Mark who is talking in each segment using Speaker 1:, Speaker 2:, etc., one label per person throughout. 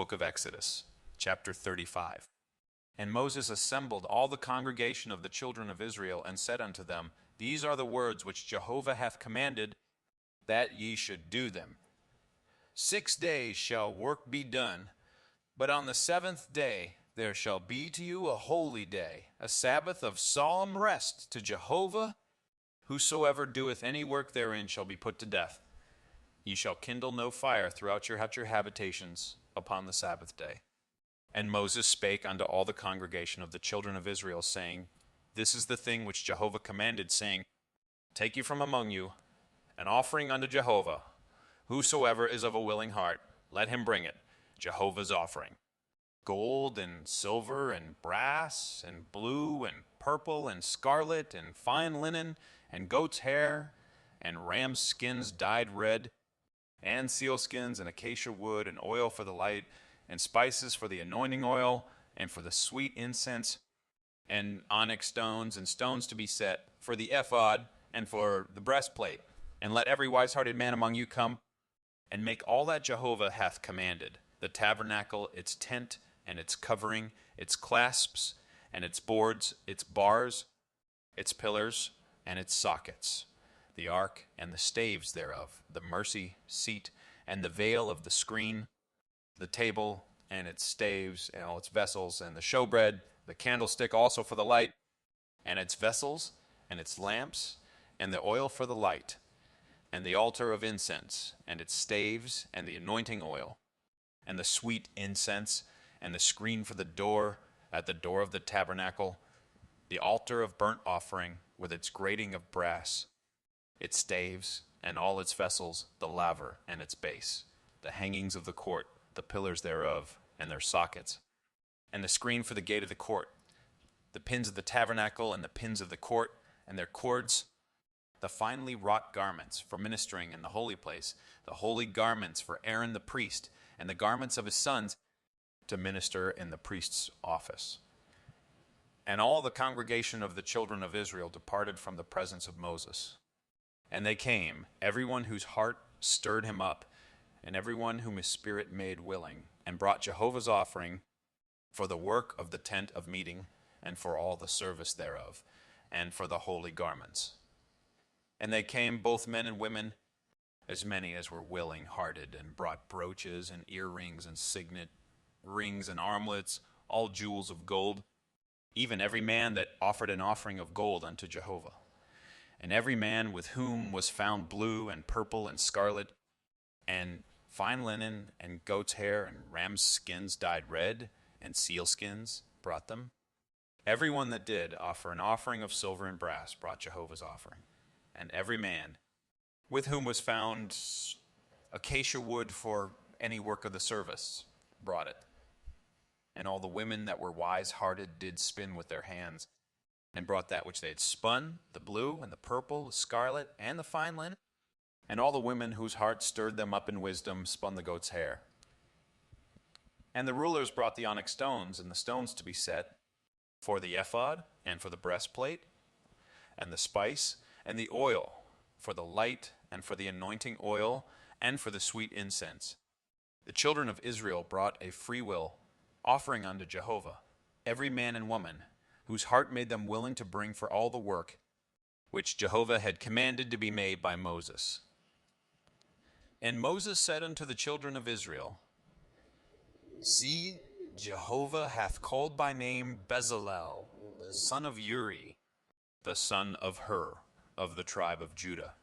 Speaker 1: book of Exodus, chapter 35. And Moses assembled all the congregation of the children of Israel, and said unto them, These are the words which Jehovah hath commanded, that ye should do them. 6 days shall work be done, but on the 7th day there shall be to you a holy day, a Sabbath of solemn rest to Jehovah. Whosoever doeth any work therein shall be put to death. Ye shall kindle no fire throughout your habitations upon the Sabbath day. And Moses spake unto all the congregation of the children of Israel, saying, This is the thing which Jehovah commanded, saying, Take ye from among you an offering unto Jehovah. Whosoever is of a willing heart, let him bring it, Jehovah's offering. Gold and silver and brass and blue and purple and scarlet and fine linen and goat's hair and ram's skins dyed red and sealskins and acacia wood and oil for the light and spices for the anointing oil and for the sweet incense and onyx stones and stones to be set for the ephod and for the breastplate. And let every wise-hearted man among you come and make all that Jehovah hath commanded, the tabernacle, its tent, and its covering, its clasps, and its boards, its bars, its pillars, and its sockets, the ark and the staves thereof, the mercy seat, and the veil of the screen, the table and its staves, and all its vessels, and the showbread, the candlestick also for the light, and its vessels, and its lamps, and the oil for the light, and the altar of incense, and its staves, and the anointing oil, and the sweet incense, and the screen for the door, at the door of the tabernacle, the altar of burnt offering, with its grating of brass, its staves, and all its vessels, the laver and its base, the hangings of the court, the pillars thereof, and their sockets, and the screen for the gate of the court, the pins of the tabernacle, and the pins of the court, and their cords, the finely wrought garments for ministering in the holy place, the holy garments for Aaron the priest, and the garments of his sons to minister in the priest's office. And all the congregation of the children of Israel departed from the presence of Moses. And they came, everyone whose heart stirred him up, and everyone whom his spirit made willing, and brought Jehovah's offering for the work of the tent of meeting, and for all the service thereof, and for the holy garments. And they came, both men and women, as many as were willing-hearted, and brought brooches and earrings and signet rings and armlets, all jewels of gold, even every man that offered an offering of gold unto Jehovah. And every man with whom was found blue and purple and scarlet, and fine linen and goat's hair and ram's skins dyed red, and sealskins brought them. Every one that did offer an offering of silver and brass brought Jehovah's offering. And every man with whom was found acacia wood for any work of the service brought it. And all the women that were wise-hearted did spin with their hands, and brought that which they had spun, the blue and the purple, the scarlet, and the fine linen. And all the women whose hearts stirred them up in wisdom spun the goat's hair. And the rulers brought the onyx stones, and the stones to be set for the ephod, and for the breastplate, and the spice, and the oil, for the light, and for the anointing oil, and for the sweet incense. The children of Israel brought a freewill offering unto Jehovah, every man and woman, whose heart made them willing to bring for all the work which Jehovah had commanded to be made by Moses. And Moses said unto the children of Israel, See, Jehovah hath called by name Bezalel, the son of Uri, the son of Hur, of the tribe of Judah.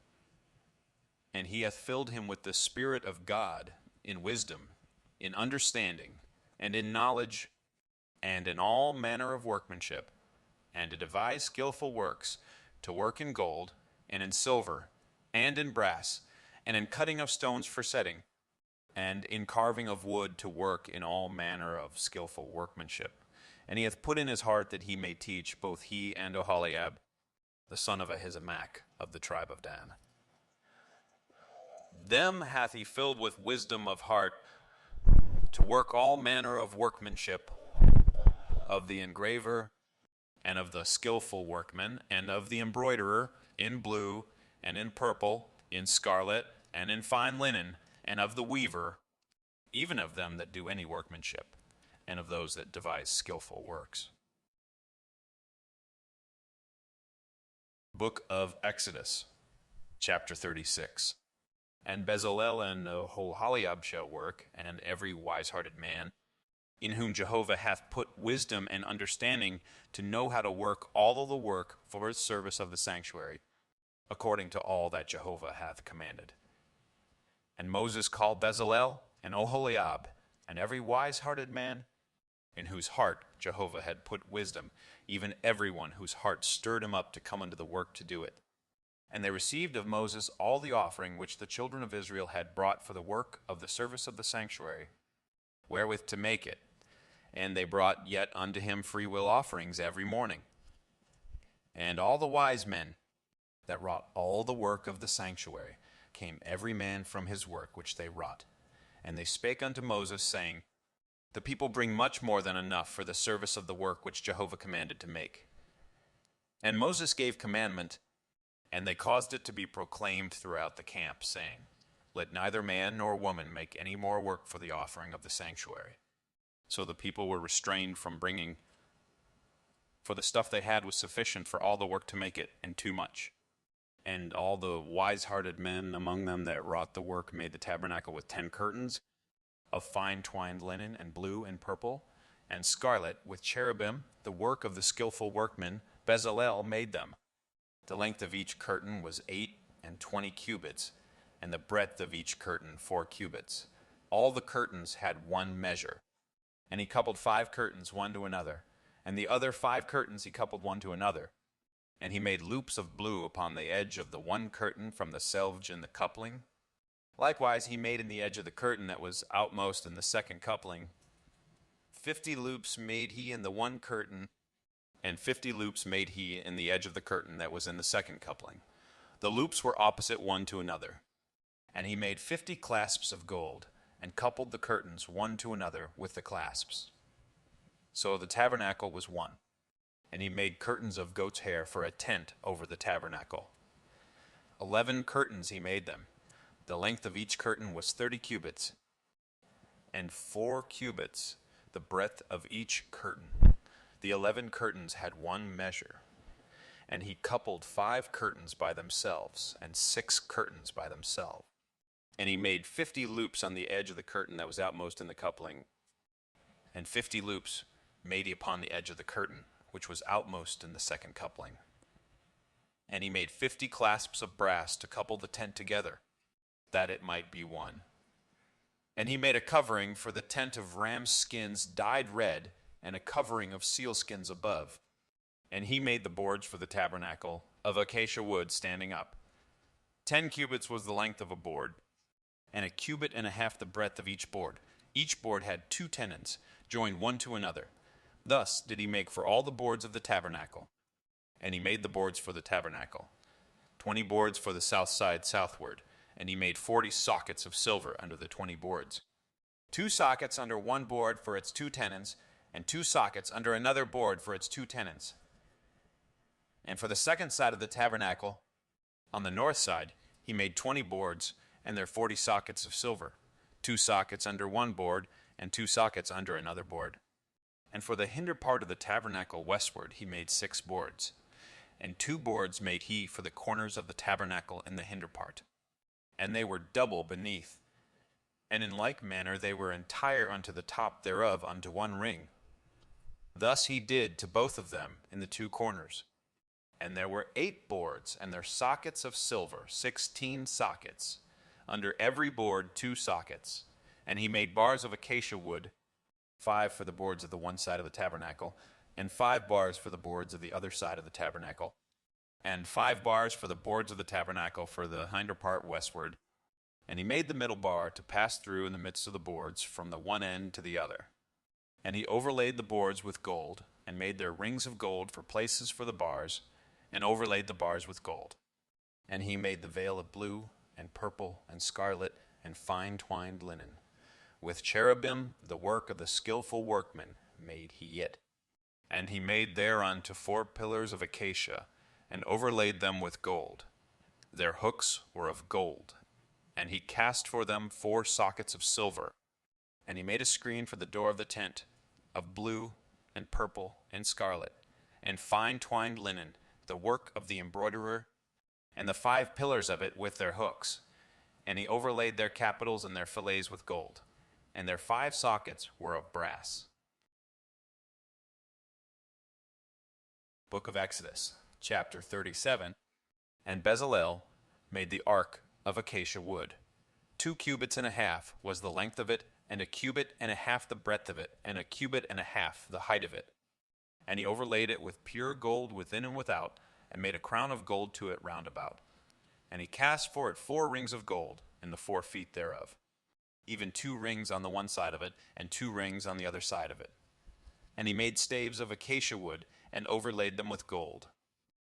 Speaker 1: And he hath filled him with the Spirit of God, in wisdom, in understanding, and in knowledge, and in all manner of workmanship, and to devise skillful works, to work in gold, and in silver, and in brass, and in cutting of stones for setting, and in carving of wood, to work in all manner of skillful workmanship. And he hath put in his heart that he may teach both he and Oholiab, the son of Ahisamach, of the tribe of Dan. Them hath he filled with wisdom of heart, to work all manner of workmanship, of the engraver, and of the skillful workman, and of the embroiderer, in blue, and in purple, in scarlet, and in fine linen, and of the weaver, even of them that do any workmanship, and of those that devise skillful works. Book of Exodus, chapter 36. And Bezalel and Oholiab shall work, and every wise-hearted man, in whom Jehovah hath put wisdom and understanding to know how to work all of the work for his service of the sanctuary, according to all that Jehovah hath commanded. And Moses called Bezalel and Oholiab, and every wise-hearted man, in whose heart Jehovah had put wisdom, even every one whose heart stirred him up to come unto the work to do it. And they received of Moses all the offering which the children of Israel had brought for the work of the service of the sanctuary, wherewith to make it. And they brought yet unto him freewill offerings every morning. And all the wise men that wrought all the work of the sanctuary came every man from his work which they wrought. And they spake unto Moses, saying, The people bring much more than enough for the service of the work which Jehovah commanded to make. And Moses gave commandment, and they caused it to be proclaimed throughout the camp, saying, Let neither man nor woman make any more work for the offering of the sanctuary. So the people were restrained from bringing, for the stuff they had was sufficient for all the work to make it, and too much. And all the wise-hearted men among them that wrought the work made the tabernacle with 10 curtains of fine twined linen, and blue and purple, and scarlet, with cherubim, the work of the skillful workman. Bezalel made them. The length of each curtain was 28 cubits, and the breadth of each curtain 4 cubits. All the curtains had one measure. And he coupled 5 curtains one to another, and the other 5 curtains he coupled one to another. And he made loops of blue upon the edge of the one curtain from the selvedge in the coupling. Likewise he made in the edge of the curtain that was outmost in the second coupling. 50 loops made he in the one curtain, and 50 loops made he in the edge of the curtain that was in the second coupling. The loops were opposite one to another. And he made 50 clasps of gold, and coupled the curtains one to another with the clasps. So the tabernacle was one. And he made curtains of goat's hair for a tent over the tabernacle. 11 curtains he made them. The length of each curtain was 30 cubits, and 4 cubits the breadth of each curtain. The 11 curtains had one measure. And he coupled 5 curtains by themselves, and 6 curtains by themselves. And he made 50 loops on the edge of the curtain that was outmost in the coupling, and 50 loops made he upon the edge of the curtain, which was outmost in the second coupling. And he made 50 clasps of brass to couple the tent together, that it might be one. And he made a covering for the tent of ram's skins dyed red, and a covering of seal skins above. And he made the boards for the tabernacle of acacia wood standing up. 10 cubits was the length of a board, and 1.5 cubits the breadth of each board. Each board had 2 tenons, joined one to another. Thus did he make for all the boards of the tabernacle. And he made the boards for the tabernacle, 20 boards for the south side southward. And he made 40 sockets of silver under the 20 boards. 2 sockets under one board for its 2 tenons, and 2 sockets under another board for its 2 tenons. And for the second side of the tabernacle, on the north side, he made 20 boards, and their 40 sockets of silver, 2 sockets under one board, and 2 sockets under another board. And for the hinder part of the tabernacle westward he made 6 boards. And 2 boards made he for the corners of the tabernacle in the hinder part. And they were double beneath. And in like manner they were entire unto the top thereof unto one ring. Thus he did to both of them in the 2 corners. And there were 8 boards, and their sockets of silver, 16 sockets. Under every board 2 sockets. And he made bars of acacia wood, 5 for the boards of the one side of the tabernacle, and 5 bars for the boards of the other side of the tabernacle, and 5 bars for the boards of the tabernacle for the hinder part westward. And he made the middle bar to pass through in the midst of the boards from the one end to the other. And he overlaid the boards with gold, and made their rings of gold for places for the bars, and overlaid the bars with gold. And he made the veil of blue, and purple, and scarlet, and fine twined linen. With cherubim the work of the skillful workman made he it. And he made thereunto 4 pillars of acacia, and overlaid them with gold. Their hooks were of gold. And he cast for them 4 sockets of silver, And he made a screen for the door of the tent of blue and purple and scarlet and fine twined linen, the work of the embroiderer, and the 5 pillars of it with their hooks. And he overlaid their capitals and their fillets with gold, and their 5 sockets were of brass. Book of Exodus, chapter 37. And Bezalel made the ark of acacia wood. 2 cubits and a half was the length of it, and 1 cubit and a half the breadth of it, and 1 cubit and a half the height of it. And he overlaid it with pure gold within and without, and made a crown of gold to it round about. And he cast for it 4 rings of gold in the 4 feet thereof, even 2 rings on the one side of it, and 2 rings on the other side of it. And he made staves of acacia wood, and overlaid them with gold.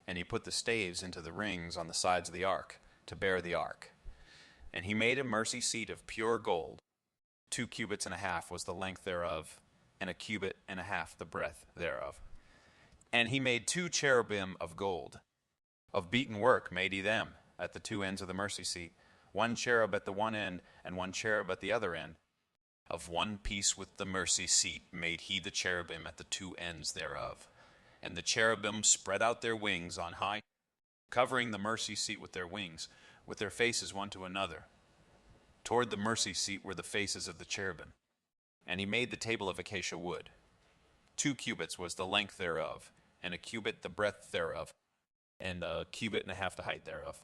Speaker 1: And he put the staves into the rings on the sides of the ark, to bear the ark. And he made a mercy seat of pure gold. 2 cubits and a half was the length thereof, and 1 cubit and a half the breadth thereof. And he made 2 cherubim of gold. Of beaten work made he them at the 2 ends of the mercy seat, 1 cherub at the one end, and 1 cherub at the other end. Of one piece with the mercy seat made he the cherubim at the 2 ends thereof. And the cherubim spread out their wings on high, covering the mercy seat with their wings, with their faces one to another. Toward the mercy seat were the faces of the cherubim. And he made the table of acacia wood. 2 cubits was the length thereof, and 1 cubit the breadth thereof, and 1 cubit and a half the height thereof.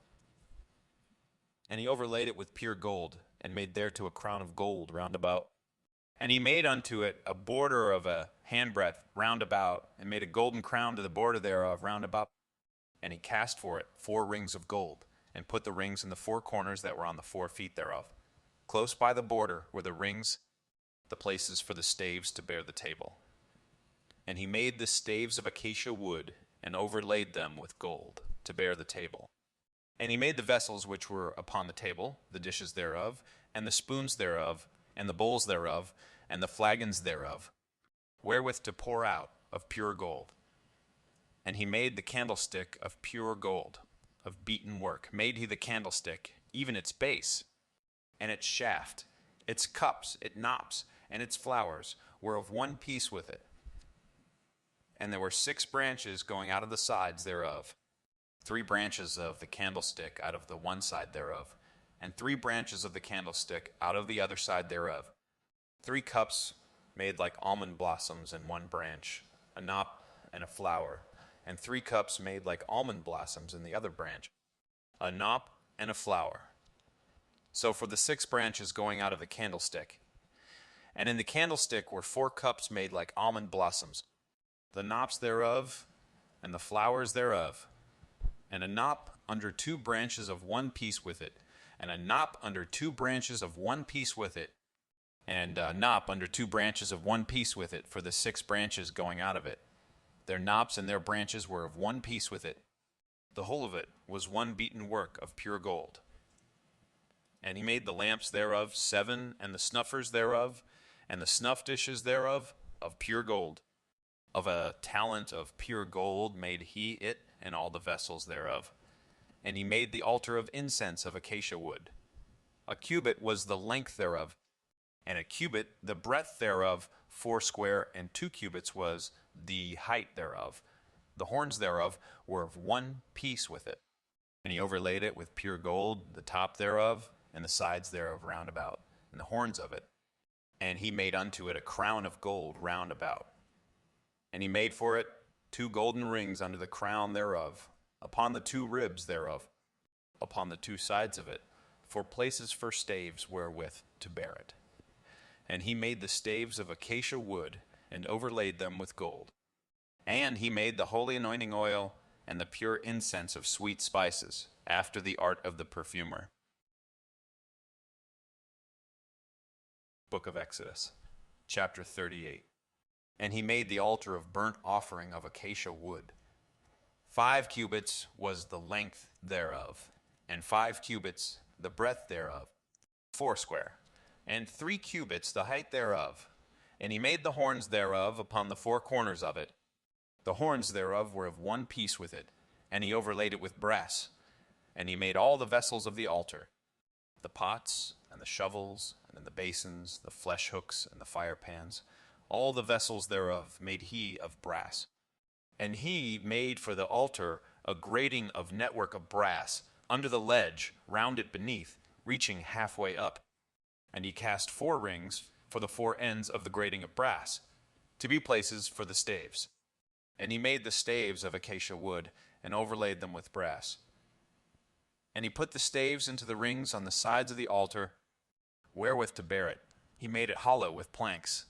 Speaker 1: And he overlaid it with pure gold, and made thereto a crown of gold round about. And he made unto it a border of a handbreadth round about, and made a golden crown to the border thereof round about. And he cast for it 4 rings of gold, and put the rings in the 4 corners that were on the 4 feet thereof. Close by the border were the rings, the places for the staves to bear the table. And he made the staves of acacia wood, and overlaid them with gold, to bear the table. And he made the vessels which were upon the table, the dishes thereof, and the spoons thereof, and the bowls thereof, and the flagons thereof, wherewith to pour out of pure gold. And he made the candlestick of pure gold, of beaten work. Made he the candlestick, even its base, and its shaft, its cups, its knops, and its flowers were of one piece with it. And there were 6 branches going out of the sides thereof, 3 branches of the candlestick out of the one side thereof, and 3 branches of the candlestick out of the other side thereof. 3 cups made like almond blossoms in one branch, a knop and a flower, and 3 cups made like almond blossoms in the other branch, a knop and a flower. So for the 6 branches going out of the candlestick. And in the candlestick were 4 cups made like almond blossoms, the knops thereof, and the flowers thereof, and a knop under 2 branches of one piece with it, and a knop under 2 branches of one piece with it, and a knop under 2 branches of one piece with it for the 6 branches going out of it. Their knops and their branches were of one piece with it. The whole of it was one beaten work of pure gold. And he made the lamps thereof 7, and the snuffers thereof, and the snuff dishes thereof of pure gold. Of a talent of pure gold made he it and all the vessels thereof. And he made the altar of incense of acacia wood. 1 cubit was the length thereof, and 1 cubit the breadth thereof, 4 square, and 2 cubits was the height thereof. The horns thereof were of one piece with it. And he overlaid it with pure gold, the top thereof, and the sides thereof round about, and the horns of it. And he made unto it a crown of gold round about. And he made for it 2 golden rings under the crown thereof, upon the 2 ribs thereof, upon the 2 sides of it, for places for staves wherewith to bear it. And he made the staves of acacia wood, and overlaid them with gold. And he made the holy anointing oil, and the pure incense of sweet spices, after the art of the perfumer. Book of Exodus, chapter 38. And he made the altar of burnt offering of acacia wood. 5 cubits was the length thereof, and 5 cubits the breadth thereof, 4 square, and 3 cubits the height thereof. And he made the horns thereof upon the 4 corners of it. The horns thereof were of one piece with it, and he overlaid it with brass. And he made all the vessels of the altar, the pots, and the shovels, and and the basins, the flesh hooks, and the fire pans. All the vessels thereof made he of brass. And he made for the altar a grating of network of brass, under the ledge, round it beneath, reaching halfway up. And he cast 4 rings for the 4 ends of the grating of brass, to be places for the staves. And he made the staves of acacia wood, and overlaid them with brass. And he put the staves into the rings on the sides of the altar, wherewith to bear it. He made it hollow with planks.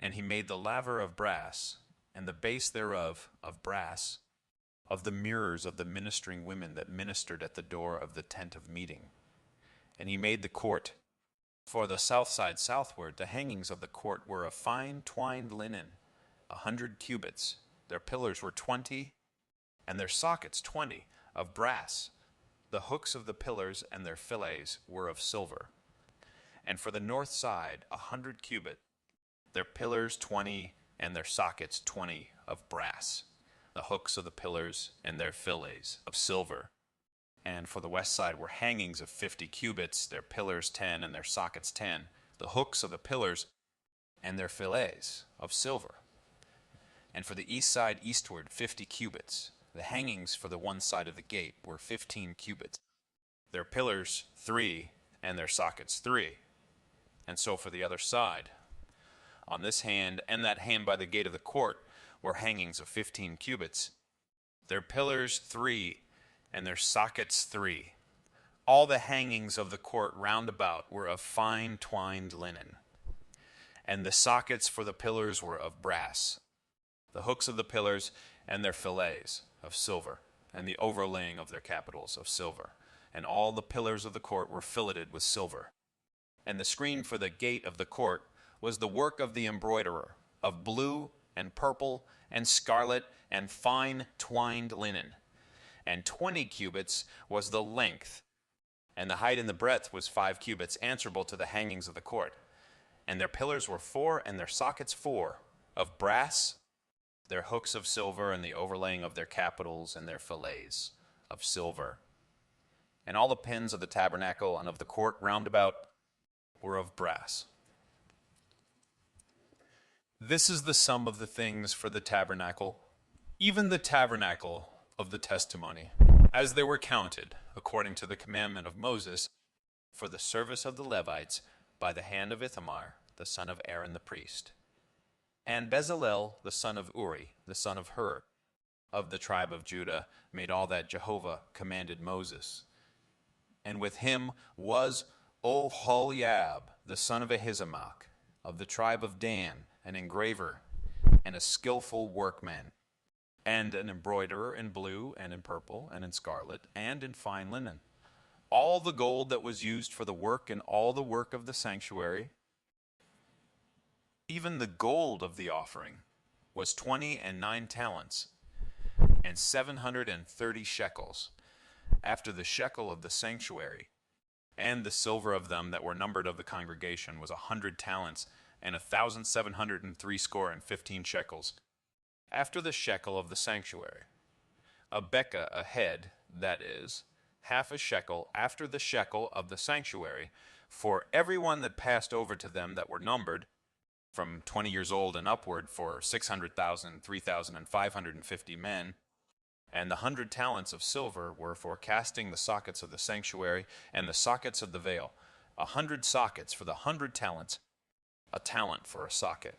Speaker 1: And he made the laver of brass, and the base thereof of brass, of the mirrors of the ministering women that ministered at the door of the tent of meeting. And he made the court. For the south side southward, the hangings of the court were of fine twined linen, 100 cubits. Their pillars were 20, and their sockets 20, of brass. The hooks of the pillars and their fillets were of silver. And for the north side, 100 cubits, their pillars 20, and their sockets 20, of brass. The hooks of the pillars and their fillets of silver. And for the west side were hangings of 50 cubits, their pillars 10, and their sockets 10. The hooks of the pillars and their fillets of silver. And for the east side eastward 50 cubits. The hangings for the one side of the gate were 15 cubits. Their pillars 3, and their sockets 3. And so for the other side. On this hand and that hand by the gate of the court were hangings of 15 cubits. Their pillars 3, and their sockets 3. All the hangings of the court round about were of fine twined linen. And the sockets for the pillars were of brass. The hooks of the pillars and their fillets of silver, and the overlaying of their capitals of silver. And all the pillars of the court were filleted with silver. And the screen for the gate of the court was the work of the embroiderer, of blue and purple and scarlet and fine twined linen. And 20 cubits was the length, and the height and the breadth was 5 cubits, answerable to the hangings of the court. And their pillars were 4, and their sockets 4, of brass, their hooks of silver, and the overlaying of their capitals and their fillets of silver. And all the pins of the tabernacle and of the court round about were of brass. This is the sum of the things for the tabernacle, even the tabernacle of the testimony, as they were counted, according to the commandment of Moses, for the service of the Levites, by the hand of Ithamar, the son of Aaron the priest. And Bezalel, the son of Uri, the son of Hur, of the tribe of Judah, made all that Jehovah commanded Moses. And with him was Oholiab, the son of Ahisamach, of the tribe of Dan, an engraver, and a skillful workman, and an embroiderer in blue, and in purple, and in scarlet, and in fine linen. All the gold that was used for the work and all the work of the sanctuary, even the gold of the offering, was 29 talents, and 730 shekels, after the shekel of the sanctuary. And the silver of them that were numbered of the congregation was 100 talents, and 1,703 shekels, after the shekel of the sanctuary. A bekah a head, that is, half a shekel, after the shekel of the sanctuary, for everyone that passed over to them that were numbered, from 20 years old and upward, for 600,000, 3,550 men. And the 100 talents of silver were for casting the sockets of the sanctuary and the sockets of the veil. 100 sockets for the 100 talents, a talent for a socket.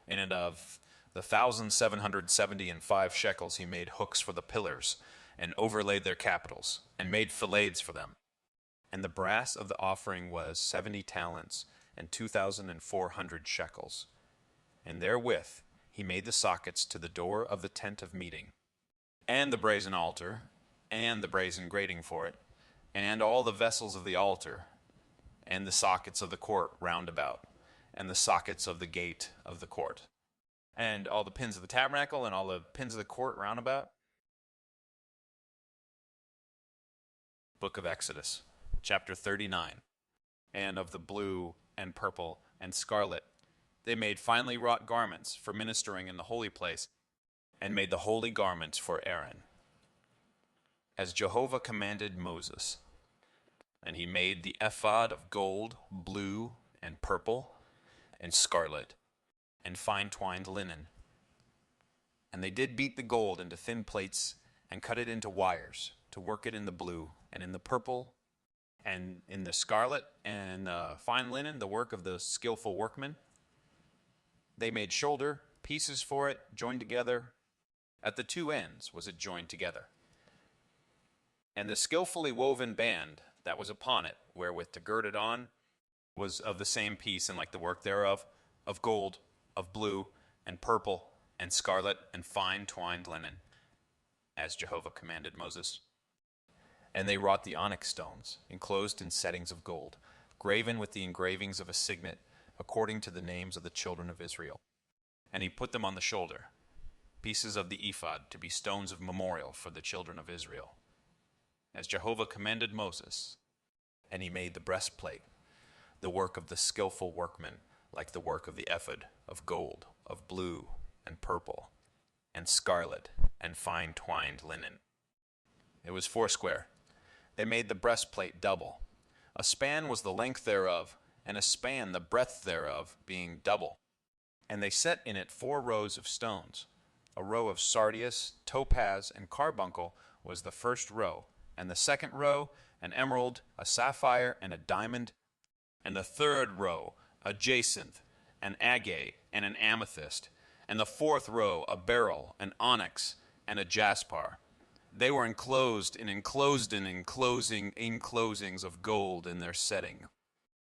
Speaker 1: And of the 1,775 shekels he made hooks for the pillars, and overlaid their capitals, and made fillets for them. And the brass of the offering was 70 talents, and 2,400 shekels. And therewith he made the sockets to the door of the tent of meeting, and the brazen altar, and the brazen grating for it, and all the vessels of the altar, and the sockets of the court round about, and the sockets of the gate of the court, and all the pins of the tabernacle, and all the pins of the court round about. Book of Exodus, chapter 39. And of the blue and purple and scarlet they made finely wrought garments for ministering in the holy place, and made the holy garments for Aaron, as Jehovah commanded Moses. And he made the ephod of gold, blue, and purple, and scarlet, and fine twined linen. And they did beat the gold into thin plates, and cut it into wires, to work it in the blue, and in the purple, and in the scarlet, and fine linen, the work of the skillful workmen. They made shoulder pieces for it, joined together. At the two ends was it joined together. And the skillfully woven band that was upon it, wherewith to gird it on, was of the same piece, and like the work thereof, of gold, of blue, and purple, and scarlet, and fine twined linen, as Jehovah commanded Moses. And they wrought the onyx stones, enclosed in settings of gold, graven with the engravings of a signet, according to the names of the children of Israel. And he put them on the shoulder, pieces of the ephod, to be stones of memorial for the children of Israel, as Jehovah commanded Moses. And he made the breastplate, the work of the skillful workman, like the work of the ephod, of gold, of blue, and purple, and scarlet, and fine twined linen. It was foursquare. They made the breastplate double. A span was the length thereof, and a span the breadth thereof, being double. And they set in it 4 rows of stones. A row of sardius, topaz, and carbuncle was the first row, and the second row an emerald, a sapphire, and a diamond, and the third row a jacinth, an agate, and an amethyst, and the fourth row a beryl, an onyx, and a jasper. They were enclosed in enclosings of gold in their setting.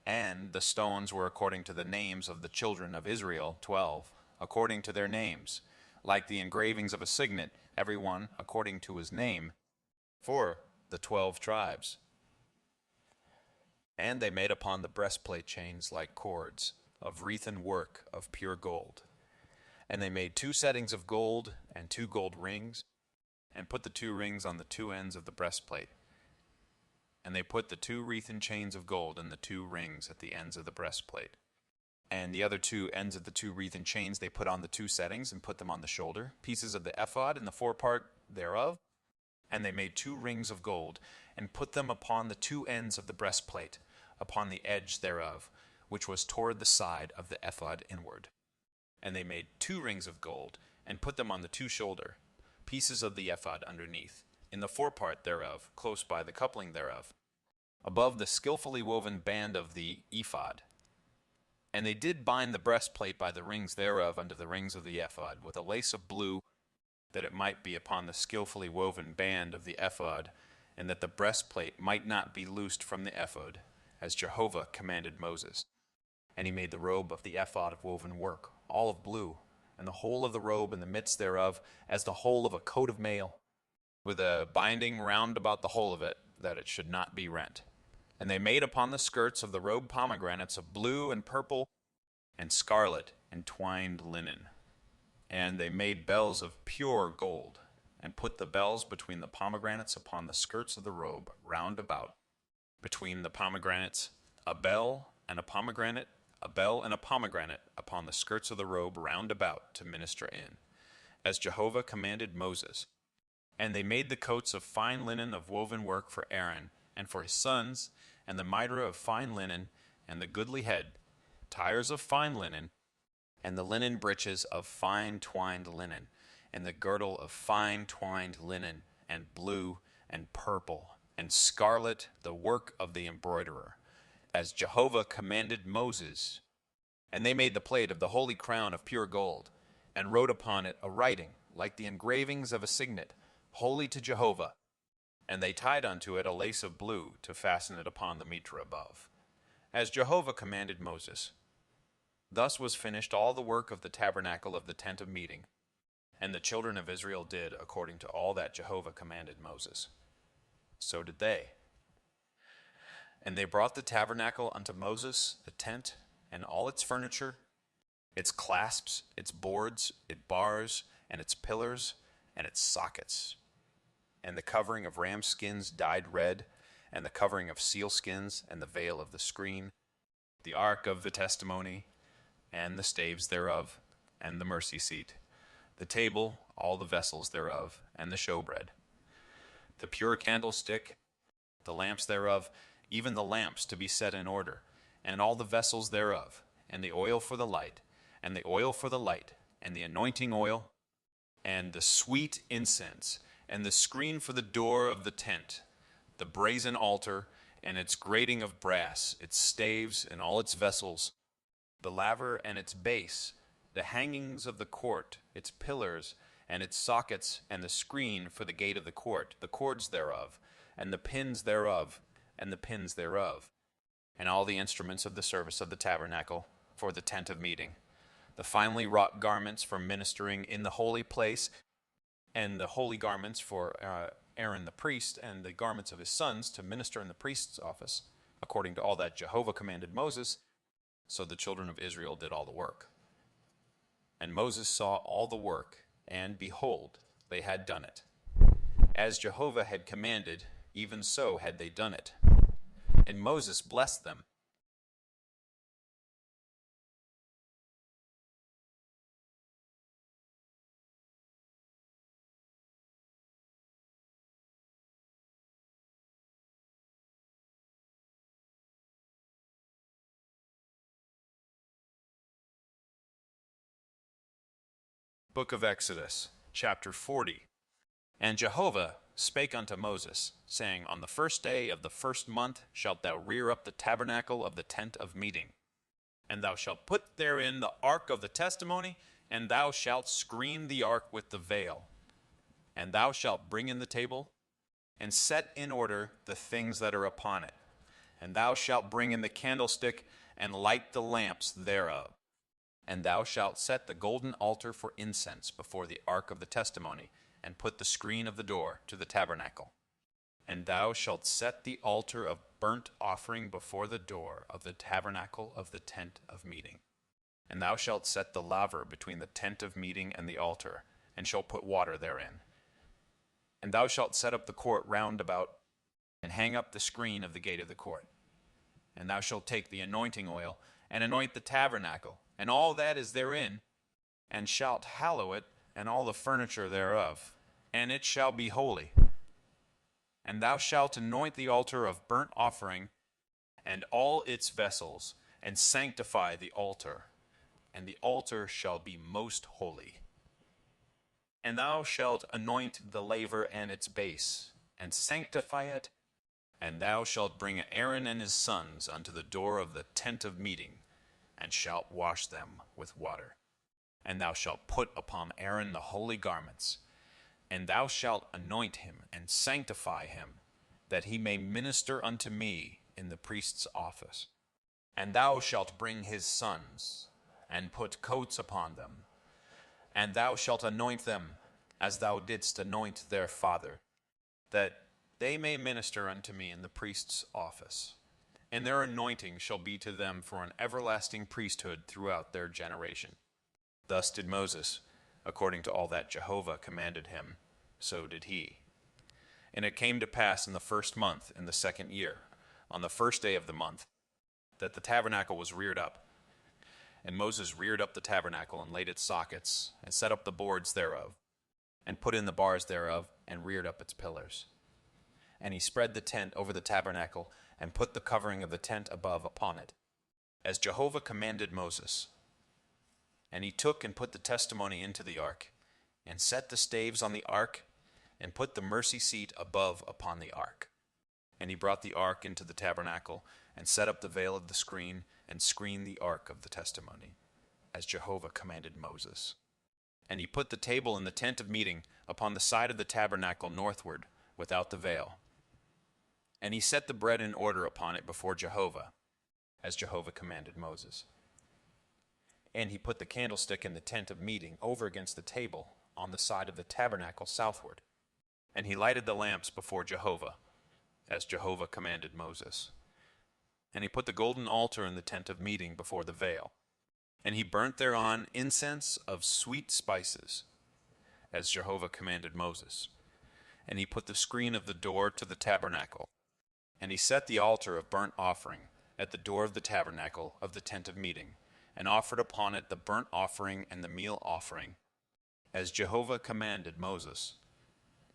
Speaker 1: And the stones were according to the names of the children of Israel, 12, according to their names, like the engravings of a signet, every one according to his name, for the 12 tribes. And they made upon the breastplate chains like cords, of wreathen work of pure gold. And they made 2 settings of gold, and 2 gold rings, and put the 2 rings on the 2 ends of the breastplate. And they put the 2 wreathen chains of gold in the 2 rings at the ends of the breastplate. And the other 2 ends of the 2 wreathen chains they put on the 2 settings, and put them on the shoulder, pieces of the ephod and the forepart thereof. And they made 2 rings of gold, and put them upon the 2 ends of the breastplate, upon the edge thereof, which was toward the side of the ephod inward. And they made 2 rings of gold, and put them on the 2 shoulder, pieces of the ephod underneath, in the forepart thereof, close by the coupling thereof, above the skillfully woven band of the ephod. And they did bind the breastplate by the rings thereof unto the rings of the ephod, with a lace of blue, that it might be upon the skillfully woven band of the ephod, and that the breastplate might not be loosed from the ephod, as Jehovah commanded Moses. And he made the robe of the ephod of woven work, all of blue, and the whole of the robe in the midst thereof, as the whole of a coat of mail, with a binding round about the whole of it, that it should not be rent. And they made upon the skirts of the robe pomegranates of blue and purple and scarlet and twined linen. And they made bells of pure gold, and put the bells between the pomegranates upon the skirts of the robe round about. Between the pomegranates, a bell and a pomegranate, a bell and a pomegranate upon the skirts of the robe round about to minister in, as Jehovah commanded Moses. And they made the coats of fine linen of woven work for Aaron and for his sons, and the mitre of fine linen, and the goodly head, tires of fine linen, and the linen breeches of fine twined linen, and the girdle of fine twined linen, and blue, and purple, and scarlet, the work of the embroiderer, as Jehovah commanded Moses. And they made the plate of the holy crown of pure gold, and wrote upon it a writing, like the engravings of a signet, holy to Jehovah. And they tied unto it a lace of blue, to fasten it upon the mitre above, as Jehovah commanded Moses. Thus was finished all the work of the tabernacle of the tent of meeting, and the children of Israel did according to all that Jehovah commanded Moses. So did they. And they brought the tabernacle unto Moses, the tent, and all its furniture, its clasps, its boards, its bars, and its pillars, and its sockets, and the covering of ram skins dyed red, and the covering of seal skins, and the veil of the screen, the ark of the testimony, and the staves thereof, and the mercy seat, the table, all the vessels thereof, and the showbread, the pure candlestick, the lamps thereof, even the lamps to be set in order, and all the vessels thereof, and the oil for the light, and the oil for the light, and the anointing oil, and the sweet incense, and the screen for the door of the tent, the brazen altar, and its grating of brass, its staves, and all its vessels, the laver and its base, the hangings of the court, its pillars, and its sockets, and the screen for the gate of the court, the cords thereof, and the pins thereof, and the pins thereof, and all the instruments of the service of the tabernacle for the tent of meeting, the finely wrought garments for ministering in the holy place, and the holy garments for Aaron the priest, and the garments of his sons to minister in the priest's office, according to all that Jehovah commanded Moses. So the children of Israel did all the work. And Moses saw all the work, and behold, they had done it. As Jehovah had commanded, even so had they done it. And Moses blessed them. Book of Exodus, chapter 40. And Jehovah spake unto Moses, saying, On the first day of the first month shalt thou rear up the tabernacle of the tent of meeting. And thou shalt put therein the ark of the testimony, and thou shalt screen the ark with the veil. And thou shalt bring in the table, and set in order the things that are upon it. And thou shalt bring in the candlestick, and light the lamps thereof. And thou shalt set the golden altar for incense before the ark of the testimony, and put the screen of the door to the tabernacle. And thou shalt set the altar of burnt offering before the door of the tabernacle of the tent of meeting. And thou shalt set the laver between the tent of meeting and the altar, and shalt put water therein. And thou shalt set up the court round about, and hang up the screen of the gate of the court. And thou shalt take the anointing oil, and anoint the tabernacle, and all that is therein, and shalt hallow it, and all the furniture thereof, and it shall be holy. And thou shalt anoint the altar of burnt offering, and all its vessels, and sanctify the altar, and the altar shall be most holy. And thou shalt anoint the laver and its base, and sanctify it, and thou shalt bring Aaron and his sons unto the door of the tent of meeting, and shalt wash them with water. And thou shalt put upon Aaron the holy garments, and thou shalt anoint him and sanctify him, that he may minister unto me in the priest's office. And thou shalt bring his sons, and put coats upon them, and thou shalt anoint them, as thou didst anoint their father, that they may minister unto me in the priest's office. And their anointing shall be to them for an everlasting priesthood throughout their generation. Thus did Moses, according to all that Jehovah commanded him, so did he. And it came to pass in the first month, in the second year, on the first day of the month, that the tabernacle was reared up. And Moses reared up the tabernacle, and laid its sockets, and set up the boards thereof, and put in the bars thereof, and reared up its pillars. And he spread the tent over the tabernacle, and put the covering of the tent above upon it, as Jehovah commanded Moses. And he took and put the testimony into the ark, and set the staves on the ark, and put the mercy seat above upon the ark. And he brought the ark into the tabernacle, and set up the veil of the screen, and screened the ark of the testimony, as Jehovah commanded Moses. And he put the table in the tent of meeting upon the side of the tabernacle northward, without the veil. And he set the bread in order upon it before Jehovah, as Jehovah commanded Moses. And he put the candlestick in the tent of meeting over against the table on the side of the tabernacle southward. And he lighted the lamps before Jehovah, as Jehovah commanded Moses. And he put the golden altar in the tent of meeting before the veil. And he burnt thereon incense of sweet spices, as Jehovah commanded Moses. And he put the screen of the door to the tabernacle. And he set the altar of burnt offering at the door of the tabernacle of the tent of meeting, and offered upon it the burnt offering and the meal offering, as Jehovah commanded Moses.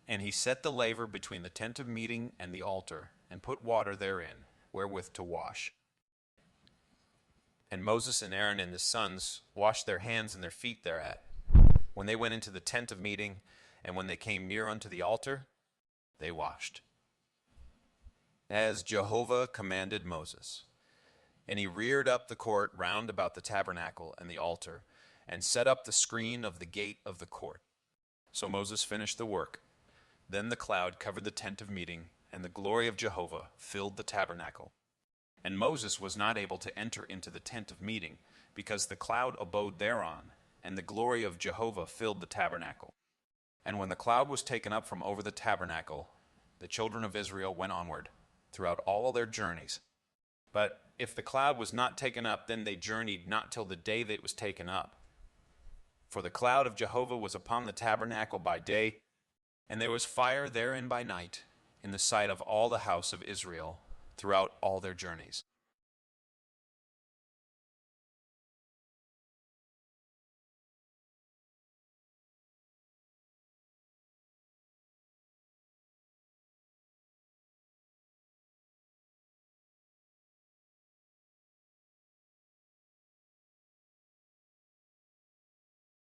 Speaker 1: And he set the laver between the tent of meeting and the altar, and put water therein, wherewith to wash. And Moses and Aaron and his sons washed their hands and their feet thereat, when they went into the tent of meeting, and when they came near unto the altar, they washed, as Jehovah commanded Moses. And he reared up the court round about the tabernacle and the altar, and set up the screen of the gate of the court. So Moses finished the work. Then the cloud covered the tent of meeting, and the glory of Jehovah filled the tabernacle. And Moses was not able to enter into the tent of meeting, because the cloud abode thereon, and the glory of Jehovah filled the tabernacle. And when the cloud was taken up from over the tabernacle, the children of Israel went onward throughout all their journeys. But if the cloud was not taken up, then they journeyed not till the day that it was taken up. For the cloud of Jehovah was upon the tabernacle by day, and there was fire therein by night, in the sight of all the house of Israel throughout all their journeys.